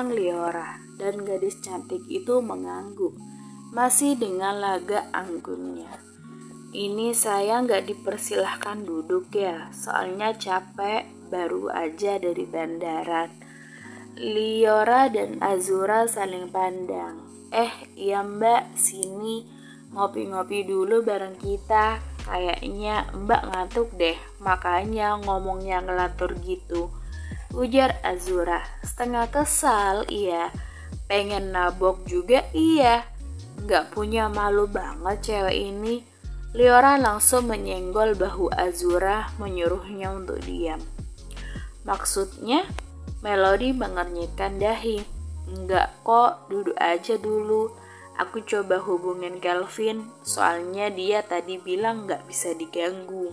seorang Liora dan gadis cantik itu mengangguk, masih dengan laga anggunnya. Ini saya nggak dipersilahkan duduk ya, soalnya capek baru aja dari bandara. Liora dan Azura saling pandang. Iya mbak, sini ngopi-ngopi dulu bareng kita. Kayaknya mbak ngantuk deh, makanya ngomongnya ngelantur gitu, ujar Azura setengah kesal. Iya, pengen nabok juga iya. Nggak punya malu banget cewek ini. Liora langsung menyenggol bahu Azura menyuruhnya untuk diam. Maksudnya? Melody mengernyitkan dahi. Enggak kok, duduk aja dulu. Aku coba hubungin Kelvin, soalnya dia tadi bilang nggak bisa diganggu.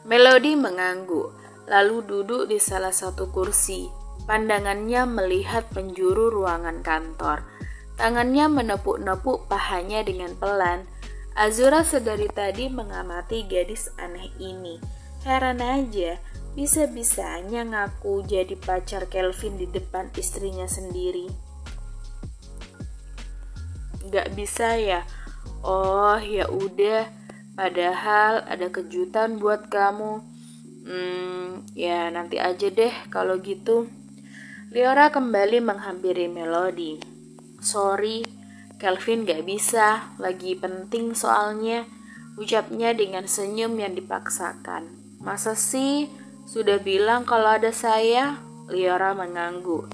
Melody mengangguk, lalu duduk di salah satu kursi. Pandangannya melihat penjuru ruangan kantor. Tangannya menepuk-nepuk pahanya dengan pelan. Azura sedari tadi mengamati gadis aneh ini. Heran aja, bisa-bisanya ngaku jadi pacar Kelvin di depan istrinya sendiri. Gak bisa ya? Oh ya udah, padahal ada kejutan buat kamu. Ya nanti aja deh kalau gitu. Liora kembali menghampiri Melody. Sorry, Kelvin gak bisa, lagi penting soalnya, ucapnya dengan senyum yang dipaksakan. Masa sih? Sudah bilang kalau ada saya? Liora mengangguk.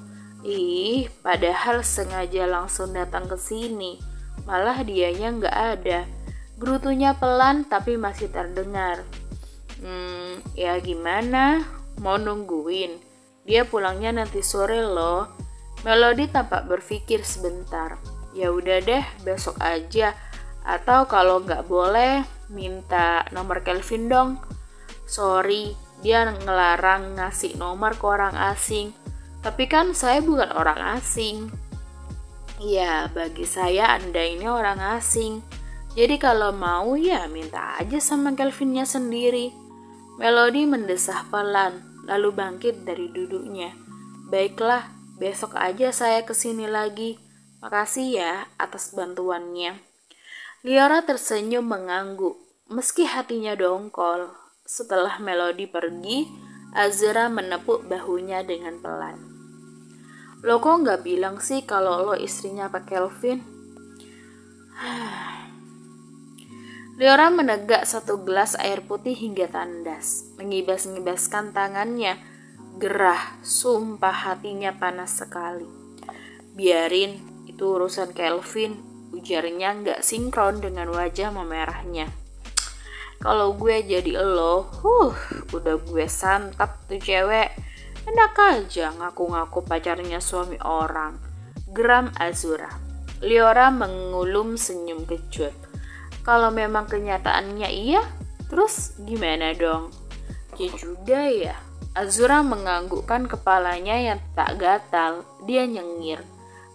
Padahal sengaja langsung datang ke sini, malah dianya nggak ada. Gerutunya pelan tapi masih terdengar. Ya gimana? Mau nungguin? Dia pulangnya nanti sore loh. Melody tampak berpikir sebentar. Ya udah deh, besok aja. Atau kalau nggak boleh, minta nomor Kelvin dong. Sorry, dia ngelarang ngasih nomor ke orang asing. Tapi kan saya bukan orang asing. Ya, bagi saya Anda ini orang asing. Jadi kalau mau ya minta aja sama Kelvinnya sendiri. Melody mendesah pelan, lalu bangkit dari duduknya. Baiklah, besok aja saya kesini lagi. Makasih ya atas bantuannya. Liora tersenyum mengangguk, meski hatinya dongkol. Setelah Melody pergi, Azura menepuk bahunya dengan pelan. Lo kok nggak bilang sih kalau lo istrinya Pak Kelvin? Liora menegak satu gelas air putih hingga tandas, mengibas-ngibaskan tangannya. Gerah, sumpah hatinya panas sekali. Biarin, itu urusan Kelvin, ujarnya nggak sinkron dengan wajah memerahnya. Kalau gue jadi lo, udah gue santap tuh cewek. Enak aja ngaku-ngaku pacarnya suami orang. Geram Azura. Liora mengulum senyum kecut. Kalau memang kenyataannya iya, terus gimana dong? Ya juga ya. Azura menganggukkan kepalanya yang tak gatal. Dia nyengir.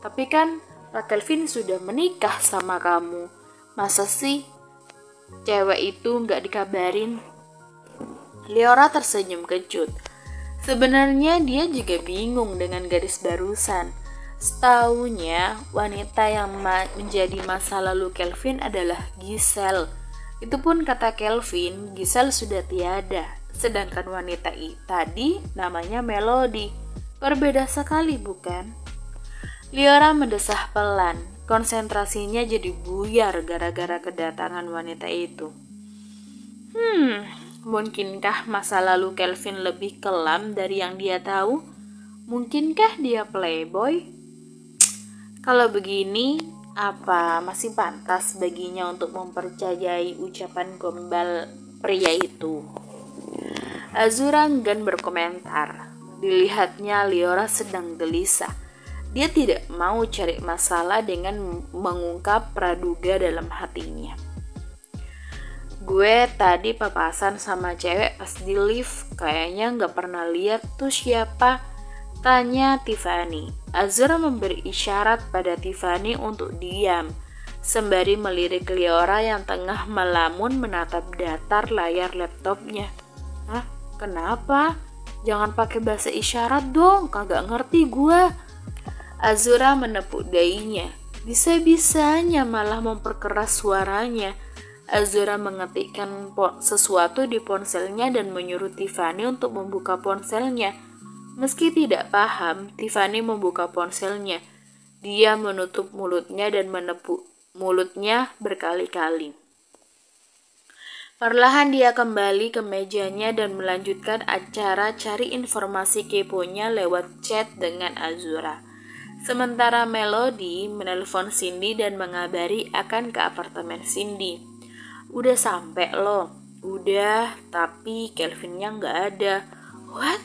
Tapi kan Pak Kelvin sudah menikah sama kamu. Masa sih cewek itu nggak dikabarin? Liora tersenyum kecut. Sebenarnya dia juga bingung dengan gadis barusan. Setaunya wanita yang menjadi masa lalu Kelvin adalah Giselle. Itu pun kata Kelvin, Giselle sudah tiada. Sedangkan wanita tadi namanya Melody. Berbeda sekali bukan? Liora mendesah pelan. Konsentrasinya jadi buyar gara-gara kedatangan wanita itu. Mungkinkah masa lalu Kelvin lebih kelam dari yang dia tahu? Mungkinkah dia playboy? Kalau begini, apa masih pantas baginya untuk mempercayai ucapan gombal pria itu? Azura enggan berkomentar. Dilihatnya Liora sedang gelisah. Dia tidak mau cari masalah dengan mengungkap praduga dalam hatinya. Gue tadi papasan sama cewek pas di lift, kayaknya gak pernah lihat tuh siapa, tanya Tiffany. Azura memberi isyarat pada Tiffany untuk diam, sembari melirik Liora yang tengah melamun menatap datar layar laptopnya. Hah? Kenapa? Jangan pakai bahasa isyarat dong, kagak ngerti gua. Azura menepuk dahinya. Bisa-bisanya malah memperkeras suaranya. Azura mengetikkan sesuatu di ponselnya dan menyuruh Tiffany untuk membuka ponselnya. Meski tidak paham, Tiffany membuka ponselnya. Dia menutup mulutnya dan menepuk mulutnya berkali-kali. Perlahan dia kembali ke mejanya dan melanjutkan acara cari informasi keponya lewat chat dengan Azura. Sementara Melody menelpon Cindy dan mengabari akan ke apartemen Cindy. Udah sampai loh. Udah, tapi Kelvinnya nggak ada. What?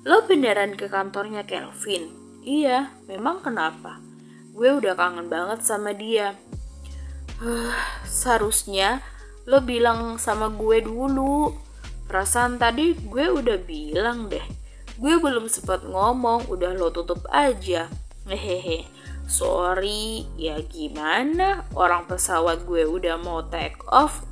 Lo beneran ke kantornya Kelvin? Iya, memang kenapa? Gue udah kangen banget sama dia. Seharusnya lo bilang sama gue dulu. Perasaan tadi gue udah bilang deh. Gue belum sempat ngomong, udah lo tutup aja. Hehehe. Sorry, ya gimana? Orang pesawat gue udah mau take off.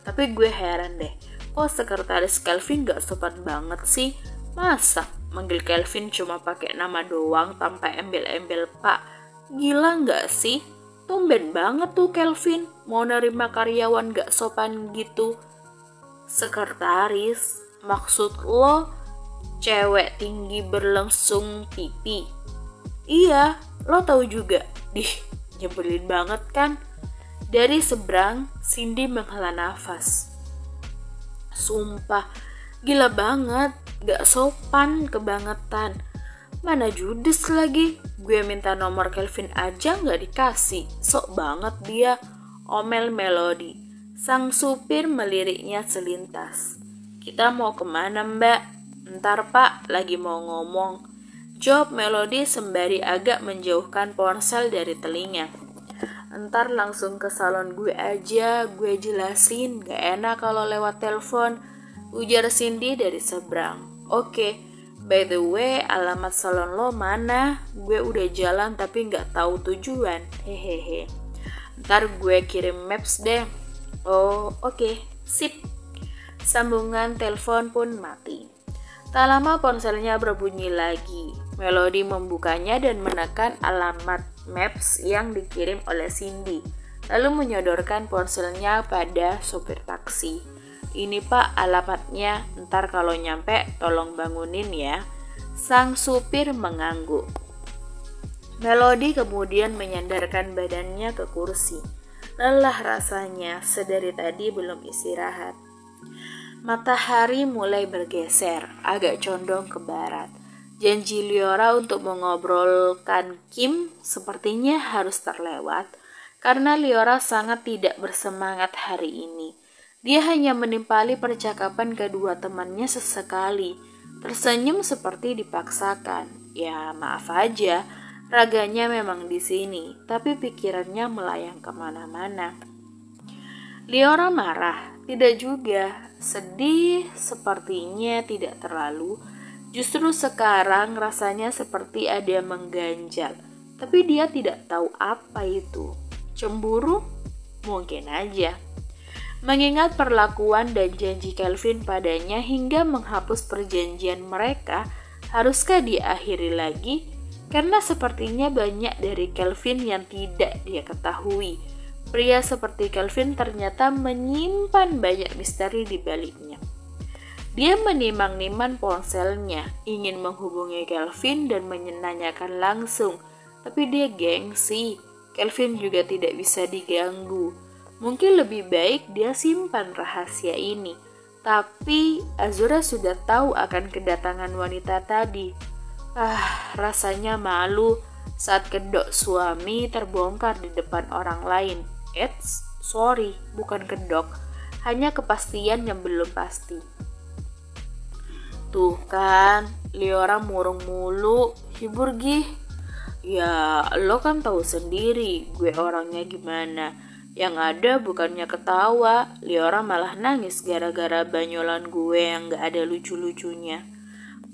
Tapi gue heran deh. Kok sekretaris Kelvin gak sopan banget sih? Masa manggil Kelvin cuma pakai nama doang tanpa embel-embel Pak? Gila gak sih? Tumben banget tuh Kelvin mau nerima karyawan gak sopan gitu. Sekretaris, maksud lo cewek tinggi berlangsung pipi? Iya, lo tahu juga. Nyebelin banget kan? Dari seberang, Cindy menghela nafas. Sumpah, gila banget, gak sopan kebangetan. Mana judes lagi, gue minta nomor Kelvin aja gak dikasih. Sok banget dia, omel Melody. Sang supir meliriknya selintas. Kita mau kemana mbak? Ntar pak, lagi mau ngomong. Jawab Melody sembari agak menjauhkan ponsel dari telinga. Ntar langsung ke salon gue aja, gue jelasin, gak enak kalau lewat telepon. Ujar Cindy dari seberang. Oke. By the way, alamat salon lo mana? Gue udah jalan tapi gak tahu tujuan. Hehehe. Ntar gue kirim maps deh. Oh, oke. Sip. Sambungan telepon pun mati. Tak lama ponselnya berbunyi lagi. Melody membukanya dan menekan alamat maps yang dikirim oleh Cindy. Lalu menyodorkan ponselnya pada sopir taksi. Ini pak alamatnya, ntar kalau nyampe tolong bangunin ya. Sang supir mengangguk. Melody kemudian menyandarkan badannya ke kursi. Lelah rasanya, sedari tadi belum istirahat. Matahari mulai bergeser, agak condong ke barat. Janji Liora untuk mengobrolkan Kim sepertinya harus terlewat, karena Liora sangat tidak bersemangat hari ini. Dia hanya menimpali percakapan kedua temannya sesekali, tersenyum seperti dipaksakan. Ya maaf aja, raganya memang di sini, tapi pikirannya melayang kemana-mana. Liora marah, tidak juga. Sedih sepertinya tidak terlalu. Justru sekarang rasanya seperti ada yang mengganjal, tapi dia tidak tahu apa itu. Cemburu? Mungkin aja. Mengingat perlakuan dan janji Kelvin padanya hingga menghapus perjanjian mereka, haruskah diakhiri lagi? Karena sepertinya banyak dari Kelvin yang tidak dia ketahui. Pria seperti Kelvin ternyata menyimpan banyak misteri di baliknya. Dia menimang-nimang ponselnya, ingin menghubungi Kelvin dan menanyakan langsung. Tapi dia gengsi, Kelvin juga tidak bisa diganggu. Mungkin lebih baik dia simpan rahasia ini. Tapi Azura sudah tahu akan kedatangan wanita tadi. Rasanya malu saat kedok suami terbongkar di depan orang lain. Sorry, bukan kedok, hanya kepastian yang belum pasti. Tuh kan, Liora murung mulu, hibur gih. Ya, lo kan tahu sendiri gue orangnya gimana. Yang ada bukannya ketawa, Liora malah nangis gara-gara banyolan gue yang gak ada lucu-lucunya.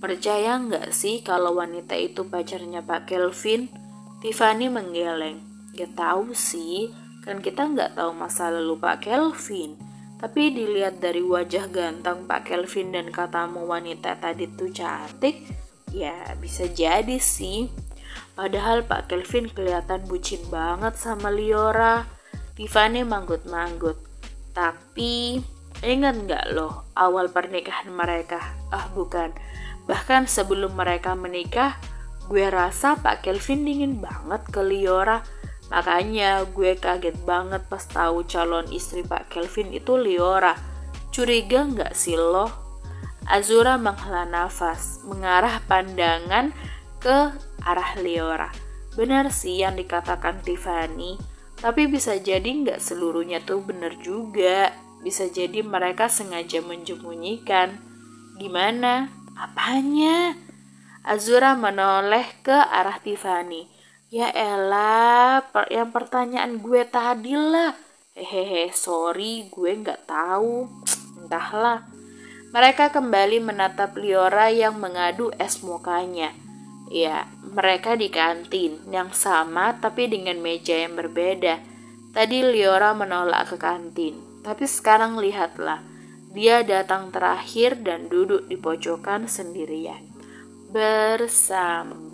Percaya gak sih kalau wanita itu pacarnya Pak Kelvin? Tiffany menggeleng. Gak tahu sih, kan kita gak tahu masa lalu Pak Kelvin. Tapi dilihat dari wajah ganteng Pak Kelvin dan katamu wanita tadi tuh cantik, ya bisa jadi sih. Padahal Pak Kelvin kelihatan bucin banget sama Liora. Tiffany manggut-manggut. Tapi ingat nggak loh awal pernikahan mereka? Ah bukan, bahkan sebelum mereka menikah, gue rasa Pak Kelvin dingin banget ke Liora. Makanya gue kaget banget pas tahu calon istri Pak Kelvin itu Liora. Curiga nggak sih lo? Azura menghela nafas, mengarah pandangan ke arah Liora. Benar sih yang dikatakan Tiffany, tapi bisa jadi nggak seluruhnya tuh benar juga. Bisa jadi mereka sengaja menyembunyikan. Gimana? Apanya? Azura menoleh ke arah Tiffany. Ya elah, yang pertanyaan gue tadi lah. Hehehe, sorry, gue nggak tahu. Entahlah. Mereka kembali menatap Liora yang mengadu es mukanya. Ya, mereka di kantin yang sama tapi dengan meja yang berbeda. Tadi Liora menolak ke kantin, tapi sekarang lihatlah. Dia datang terakhir dan duduk di pojokan sendirian. Bersama